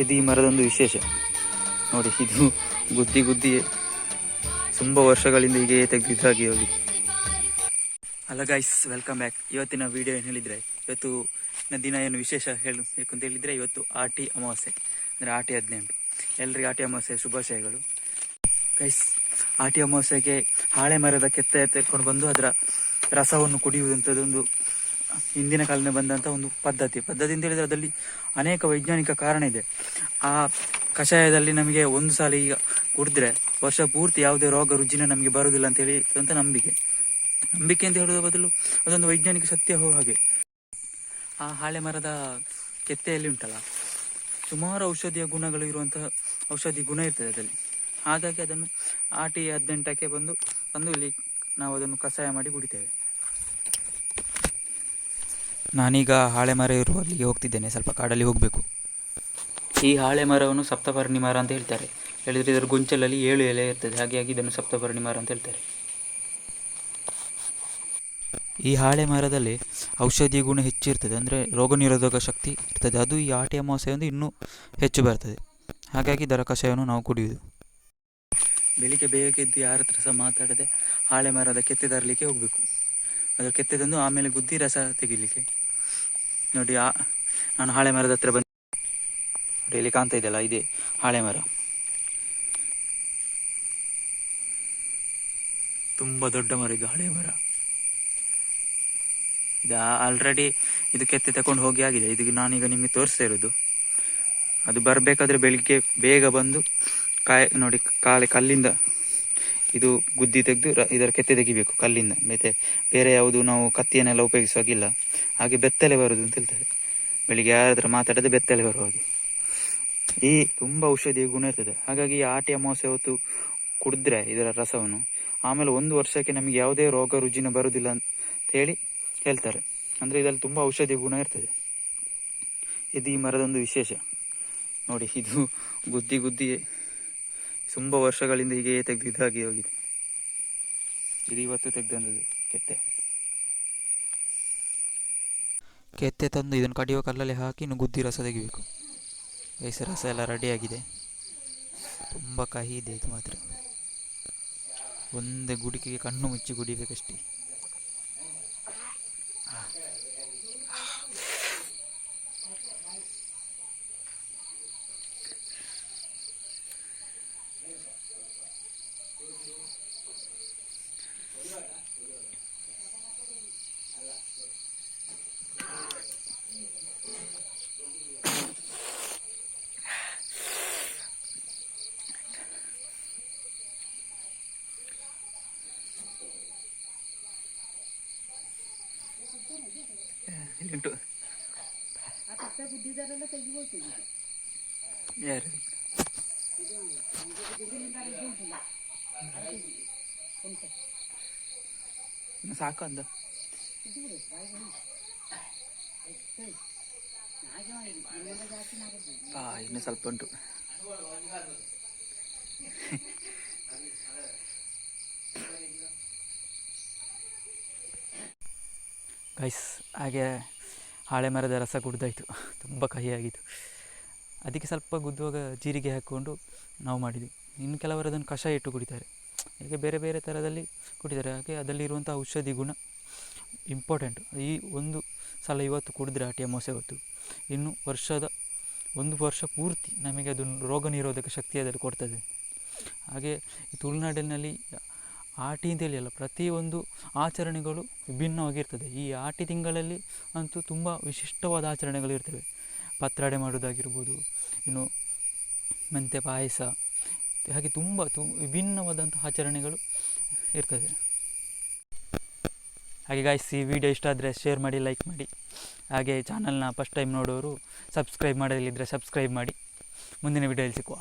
ಇದು ಈ ಮರದೊಂದು ವಿಶೇಷ ನೋಡಿ. ಇದು ಗುದ್ದಿ ತುಂಬ ವರ್ಷಗಳಿಂದ ಹೀಗೆ ತೆಗೆದಿದ್ದಾಗಿ ಹೋಗಿದೆ. Hello guys, welcome back. ಇವತ್ತಿನ ವಿಡಿಯೋ ಏನು ಹೇಳಿದರೆ, ಇವತ್ತಿನ ದಿನ ಏನು ವಿಶೇಷ ಹೇಳಬೇಕು ಅಂತ ಹೇಳಿದರೆ, ಇವತ್ತು ಆಟಿ ಅಮಾವಾಸ್ಯೆ ಅಂದರೆ ಆಟಿ 18. ಎಲ್ರಿಗೂ ಆಟಿ ಅಮಾವಾಸ್ಯೆ ಶುಭಾಶಯಗಳು ಗೈಸ್. ಆಟಿ ಅಮಾವಾಸ್ಯೆಗೆ ಹಾಳೆ ಮರದ ಕೆತ್ತೆ ತೆಗೆದುಕೊಂಡು ಬಂದು ಅದರ ರಸವನ್ನು ಕುಡಿಯುವುದಂಥದ್ದೊಂದು ಹಿಂದಿನ ಕಾಲದಿಂದ ಬಂದಂಥ ಒಂದು ಪದ್ಧತಿ ಅಂತ ಹೇಳಿದರೆ ಅದರಲ್ಲಿ ಅನೇಕ ವೈಜ್ಞಾನಿಕ ಕಾರಣ ಇದೆ. ಆ ಕಷಾಯದಲ್ಲಿ ನಮಗೆ ಒಂದು ಸಲ ಈಗ ಕುಡಿದ್ರೆ ವರ್ಷ ಪೂರ್ತಿ ಯಾವುದೇ ರೋಗ ರುಜಿನ ನಮಗೆ ಬರುವುದಿಲ್ಲ ಅಂತೇಳಿ ಅಂತ ನಂಬಿಕೆ ಅಂತ ಹೇಳೋದ್ರ ಬದಲು ಅದೊಂದು ವೈಜ್ಞಾನಿಕ ಸತ್ಯ ಹಾಗೆ. ಆ ಹಾಳೆ ಮರದ ಕೆತ್ತೆಯಲ್ಲಿ ಉಂಟಲ್ಲ, ಸುಮಾರು ಔಷಧಿಯ ಗುಣಗಳು ಇರುವಂತಹ ಔಷಧಿ ಗುಣ ಇರ್ತದೆ ಅದರಲ್ಲಿ. ಹಾಗಾಗಿ ಅದನ್ನು ಆಟಿ 18ಕ್ಕೆ ತಂದು ಇಲ್ಲಿ ನಾವು ಅದನ್ನು ಕಷಾಯ ಮಾಡಿ ಕುಡಿತೇವೆ. ನಾನೀಗ ಹಾಳೆ ಮರ ಇರುವ ಅಲ್ಲಿಗೆ ಹೋಗ್ತಿದ್ದೇನೆ, ಸ್ವಲ್ಪ ಕಾಡಲ್ಲಿ ಹೋಗಬೇಕು. ಈ ಹಾಳೆ ಮರವನ್ನು ಸಪ್ತಪರ್ಣಿ ಮರ ಅಂತ ಹೇಳ್ತಾರೆ. ಹೇಳಿದರೆ ಇದರ ಗೊಂಚಲಲ್ಲಿ 7 ಎಲೆ ಇರ್ತದೆ, ಹಾಗಾಗಿ ಇದನ್ನು ಸಪ್ತಪರ್ಣಿ ಮರ ಅಂತ ಹೇಳ್ತಾರೆ. ಈ ಹಾಳೆ ಮರದಲ್ಲಿ ಔಷಧೀಯ ಗುಣ ಹೆಚ್ಚಿರ್ತದೆ, ಅಂದರೆ ರೋಗ ನಿರೋಧಕ ಶಕ್ತಿ ಇರ್ತದೆ. ಅದು ಈ ಆಟಿ ಅಮಾವಾಸ್ಯೆಯಿಂದ ಇನ್ನೂ ಹೆಚ್ಚು ಬರ್ತದೆ. ಹಾಗಾಗಿ ಇದರ ಕಷಾಯವನ್ನು ನಾವು ಕುಡಿಯುವುದು. ಬೆಳಿಗ್ಗೆ ಬೇಗ ಎದ್ದು ಯಾರ ಹತ್ರ ಸಹ ಮಾತಾಡದೆ ಹಾಳೆ ಮರದ ಕೆತ್ತೆ ತರಲಿಕ್ಕೆ ಹೋಗಬೇಕು. ಅದರ ಕೆತ್ತೆ ತಂದು ಆಮೇಲೆ ಗುದ್ದಿ ರಸ ತೆಗಿಲಿಕ್ಕೆ. ನೋಡಿ, ನಾನು ಹಾಳೆ ಮರದ ಹತ್ರ ಬಂದು ಇಲ್ಲಿ ಕಾಣ್ತಾ ಇದೆಯಲ್ಲ, ಇದೇ ಹಾಳೆ ಮರ. ತುಂಬ ದೊಡ್ಡ ಮರ ಇದು ಹಾಳೆ ಮರ. ಇದು ಆಲ್ರೆಡಿ ಇದು ಕೆತ್ತೆ ತಗೊಂಡು ಹೋಗಿ ಆಗಿದೆ. ಇದು ನಾನೀಗ ನಿಮಗೆ ತೋರಿಸ್ತಾ ಇರೋದು. ಅದು ಬರಬೇಕಾದ್ರೆ ಬೆಳಿಗ್ಗೆ ಬೇಗ ಬಂದು ನೋಡಿ ಕಲ್ಲಿಂದ ಇದು ಗುದ್ದಿ ತೆಗೆದು ಇದರ ಕೆತ್ತೆ ತೆಗಿಬೇಕು ಕಲ್ಲಿಂದ. ಮತ್ತೆ ಬೇರೆ ಯಾವುದು ನಾವು ಕತ್ತಿಯನ್ನೆಲ್ಲ ಉಪಯೋಗಿಸುವಾಗಿಲ್ಲ. ಹಾಗೆ ಬೆತ್ತಲೆ ಬರುವುದು ಅಂತ ಹೇಳ್ತಾರೆ. ಬೆಳಿಗ್ಗೆ ಯಾರಾದ್ರೂ ಮಾತಾಡದೆ ಬೆತ್ತಲೆ ಬರುವ ಹಾಗೆ. ಈ ತುಂಬ ಔಷಧಿಯ ಗುಣ ಇರ್ತದೆ. ಹಾಗಾಗಿ ಈ ಆಟಿ ಅಮಾವಾಸ್ಯೆ ಹೊತ್ತು ಕುಡಿದ್ರೆ ಇದರ ರಸವನ್ನು ಆಮೇಲೆ 1 ವರ್ಷಕ್ಕೆ ನಮಗೆ ಯಾವುದೇ ರೋಗ ರುಜಿನ ಬರುವುದಿಲ್ಲ ಅಂತ ಹೇಳಿ ಹೇಳ್ತಾರೆ. ಅಂದರೆ ಇದರಲ್ಲಿ ತುಂಬ ಔಷಧಿ ಗುಣ ಇರ್ತದೆ. ಇದು ಈ ಮರದೊಂದು ವಿಶೇಷ ನೋಡಿ. ಇದು ಗುದ್ದಿ ತುಂಬ ವರ್ಷಗಳಿಂದ ಹೀಗೆ ತೆಗೆದಿದ್ದಾಗಿ ಹೋಗಿದೆ. ಇದು ಇವತ್ತು ತೆಗೆದಂಥದ್ದು ಕೆತ್ತೆ ತಂದು ಇದನ್ನು ಕಡಿಯುವ ಕಲ್ಲಲ್ಲಿ ಹಾಕಿ ಇನ್ನು ಗುದ್ದಿ ರಸ ತೆಗಿಬೇಕು. ರಸ ಎಲ್ಲ ರೆಡಿಯಾಗಿದೆ. ತುಂಬ ಕಹಿ ಇದೆ ಇದು ಮಾತ್ರ. ಒಂದೇ ಗುಡಿಕೆಗೆ ಕಣ್ಣು ಮುಚ್ಚಿ ಕುಡಿಬೇಕಷ್ಟೇ. ಯಾರು ಸಾಕು ಅಂದ ಇನ್ನು ಸ್ವಲ್ಪ ಉಂಟು. ಗೈಸ್, ಹಾಗೆ ಹಾಳೆ ಮರದ ರಸ ಕುಡ್ದಾಯಿತು. ತುಂಬ ಕಹಿಯಾಗಿತ್ತು. ಅದಕ್ಕೆ ಸ್ವಲ್ಪ ಗುದ್ದುವಾಗ ಜೀರಿಗೆ ಹಾಕ್ಕೊಂಡು ನಾವು ಮಾಡಿದ್ವಿ. ಇನ್ನು ಕೆಲವರು ಅದನ್ನು ಕಷಾಯ ಇಟ್ಟು ಕುಡಿತಾರೆ. ಹೀಗೆ ಬೇರೆ ಬೇರೆ ಥರದಲ್ಲಿ ಕುಡಿತಾರೆ. ಹಾಗೆ ಅದರಲ್ಲಿರುವಂಥ ಔಷಧಿ ಗುಣ ಇಂಪಾರ್ಟೆಂಟ್. ಈ ಒಂದು ಸಲ ಇವತ್ತು ಕುಡಿದ್ರೆ ಆಟಿ ಅಮಾವಾಸ್ಯೆ ಹೊತ್ತು ಇನ್ನು 1 ವರ್ಷ ಪೂರ್ತಿ ನಮಗೆ ಅದು ರೋಗ ನಿರೋಧಕ ಶಕ್ತಿ ಅದರಲ್ಲಿ ಕೊಡ್ತದೆ. ಹಾಗೆ ಈ ತುಳುನಾಡಿನಲ್ಲಿ ಆಟಿ ಅಂತೇಳಿ ಅಲ್ಲ, ಪ್ರತಿಯೊಂದು ಆಚರಣೆಗಳು ವಿಭಿನ್ನವಾಗಿರ್ತದೆ. ಈ ಆಟಿ ತಿಂಗಳಲ್ಲಿ ಅಂತೂ ತುಂಬ ವಿಶಿಷ್ಟವಾದ ಆಚರಣೆಗಳು ಇರ್ತವೆ. ಪತ್ರೊಡೆ ಮಾಡೋದಾಗಿರ್ಬೋದು, ಇನ್ನು ಮೆಂತೆ ಪಾಯಸ, ಹಾಗೆ ತುಂಬ ವಿಭಿನ್ನವಾದಂಥ ಆಚರಣೆಗಳು ಇರ್ತದೆ. ಹಾಗೆ ಗಾಯ್ಸ್, ಈ ವಿಡಿಯೋ ಇಷ್ಟ ಆದರೆ ಶೇರ್ ಮಾಡಿ, ಲೈಕ್ ಮಾಡಿ. ಹಾಗೆ ಚಾನಲ್ನ ಫಸ್ಟ್ ಟೈಮ್ ನೋಡೋರು ಸಬ್ಸ್ಕ್ರೈಬ್ ಮಾಡೋದಿಲ್ಲಿದ್ದರೆ ಸಬ್ಸ್ಕ್ರೈಬ್ ಮಾಡಿ. ಮುಂದಿನ ವಿಡಿಯೋದಲ್ಲಿ ಸಿಕ್ಕುವ.